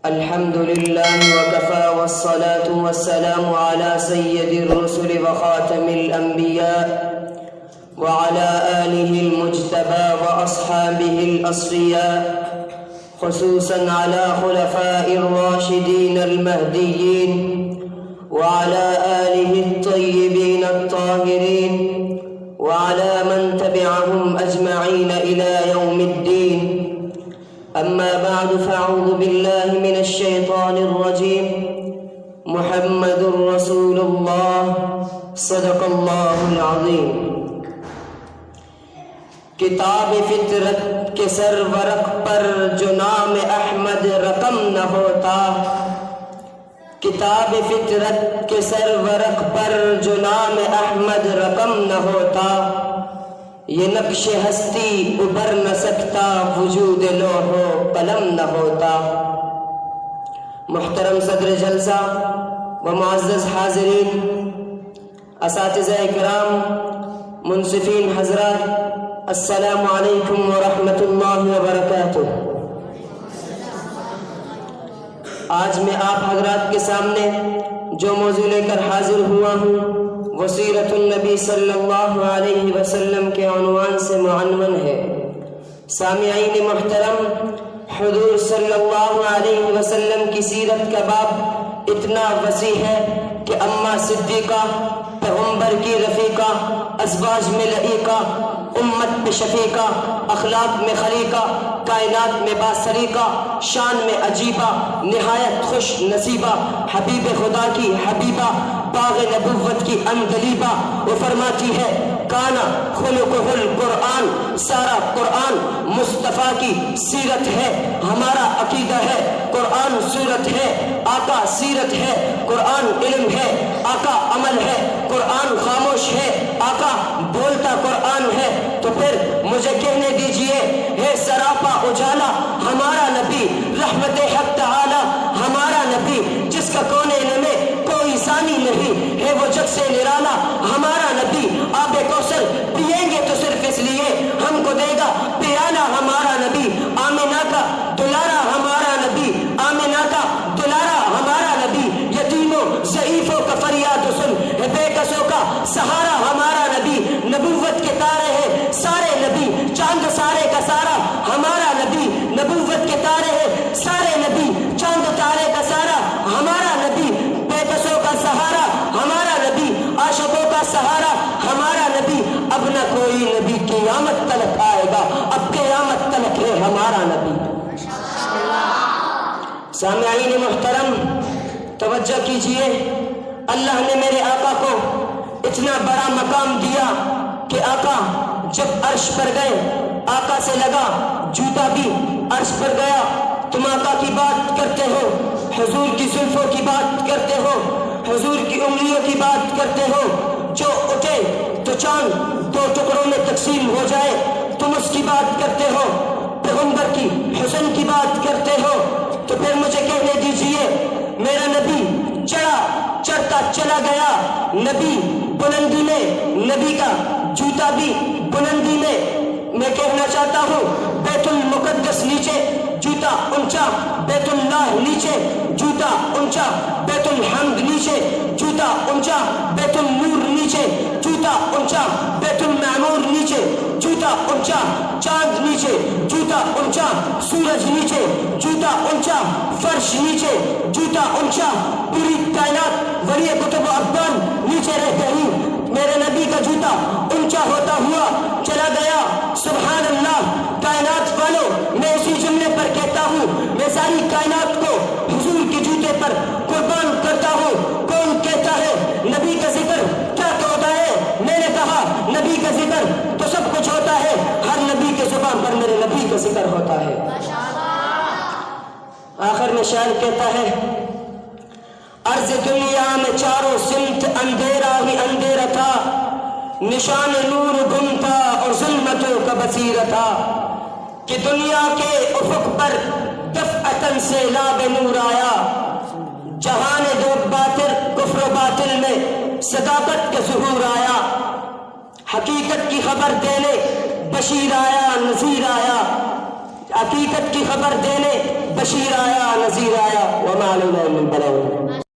الحمد لله وكفى والصلاة والسلام على سيد الرسل وخاتم الأنبياء وعلى آله المجتبى وأصحابه الأصفياء، خصوصا على خلفاء الراشدين المهديين وعلى آله الطيبين الطاهرين وعلى من تبعهم أجمعين إلى يوم الدين. أما بعد، فأعوذ بالله من الشيطان الرجيم. محمد رسول الله، صدق الله العظيم. کتاب فطرت کے سر ورق پر جو نام احمد رقم نہ ہوتا، کتاب فطرت کے سر ورق پر جو نام احمد رقم نہ ہوتا، یہ نقش ہستی ابھر نہ سکتا وجود لوح و قلم نہ ہوتا۔ محترم صدر جلسہ و معزز حاضرین، اساتذہ کرام، منصفین حضرات، السلام علیکم ورحمۃ اللہ وبرکاتہ۔ آج میں آپ حضرات کے سامنے جو موضوع لے کر حاضر ہوا ہوں وہ سیرت النبی صلی اللہ علیہ وسلم کے عنوان سے معنون ہے۔ سامعین محترم، حضور صلی اللہ علیہ وسلم کی سیرت کا باب اتنا وسیع ہے کہ اماں صدیقہ، پیغمبر کی رفیقہ، ازواج میں لعیقہ، امت میں شفیقہ، اخلاق میں خلیقہ، کائنات میں باسریقہ، شان میں عجیبہ، نہایت خوش نصیبہ، حبیب خدا کی حبیبہ، باغ نبوت کی اندلیبہ، وہ فرماتی ہے کانا خلقہ القرآن، سارا قرآن مصطفیٰ کی سیرت ہے، ہمارا عقیدہ ہے قرآن سورت ہے، آقا سیرت ہے، قرآن علم ہے، آقا عمل ہے، قرآن خاموش ہے، آقا بولتا قرآن ہے۔ تو پھر مجھے کہنے دیجئے ہے سراپا اجالا ہمارا نبی، رحمت حق تعالی ہمارا نبی، جس کا کونین میں کوئی ثانی نہیں ہے، وہ جگ سے نرالا ہمارا نبی، آب کوثر پیئیں گے تو صرف اس لیے ہم کو دے گا پیالہ ہمارا نبی، آمنہ کا دلارا ہمارا نبی، آمنہ کا دلارا ہمارا نبی، یتیموں ضعیفوں کا فریاد سن، بے کسوں کا سہارا ہمارا نبی، نبوت کے تارے ہیں سارے نبی، چاند سارے کا سارا ہمارا نبی، نبوت کے تارے ہیں سارے نبی، چاند تارے کا سارا ہمارا نبی، بے کسوں کا سہارا ہمارا نبی، عاشقوں کا سہارا ہمارا نبی، اب نہ کوئی نبی قیامت تلک آئے گا، اب قیامت تلک ہے ہمارا نبی۔ سامعین محترم، توجہ کیجئے، اللہ نے میرے آقا کو اتنا بڑا مقام دیا کہ آقا جب عرش پر گئے، آقا سے لگا جوتا بھی عرش پر گیا۔ تم آقا کی بات کرتے ہو، حضور کی زلفوں کی بات کرتے ہو، حضور کی انگلیوں کی بات کرتے ہو، جو اٹھے تو چاند دو ٹکڑوں میں تقسیم ہو جائے تم اس کی بات کرتے ہو، پیغمبر کی حسن کی بات کرتے ہو۔ تو پھر مجھے کہنے دیجئے میرا نبی چڑھتا چلا گیا نبی بلندی میں، نبی کا جوتا بھی بلندی میں۔ میں کہنا چاہتا ہوں بیت المقدس نیچے، جوتا اونچا، بیت اللہ نیچے، جوتا اونچا، بیت الحمد نیچے، جوتا اونچا، بیت النور نیچے، جوتا اونچا، بیت المعمور نیچے، جوتا اونچا، چاند نیچے، جوتا اونچا، سورج نیچے، جوتا اونچا، فرش نیچے، جوتا اونچا، پوری کائنات ولی کتب و ابدال نیچے رہتے ہی میرے نبی کا جوتا اونچا ہوتا ہوا چلا گیا۔ سبحان اللہ، کائنات والوں، میں اسی جملے پر کہتا ہوں، میں ساری کائنات کو حضور کے جوتے پر قربان کرتا ہوں۔ کون کہتا ہے نبی کا ذکر کیا ہوتا ہے؟ میں نے کہا نبی کا ذکر تو سب کچھ ہوتا ہے، ہر نبی کے زبان پر میرے نبی کا ذکر ہوتا ہے۔ آخر میں شاعر کہتا ہے عرض دنیا میں چاروں سمت اندھیرا ہی اندھیرا تھا، نشان نور گم تھا اور ظلمتوں کا بصیرہ تھا، کہ دنیا کے افق پر دفعتاً سیلاب نور آیا، جہان دو باطل کفر و باطل میں صداقت کا ظہور آیا، حقیقت کی خبر دینے بشیر آیا نذیر آیا، حقیقت کی خبر دینے بشیر آیا، نذیر آیا، وما علینا الا البلاغ۔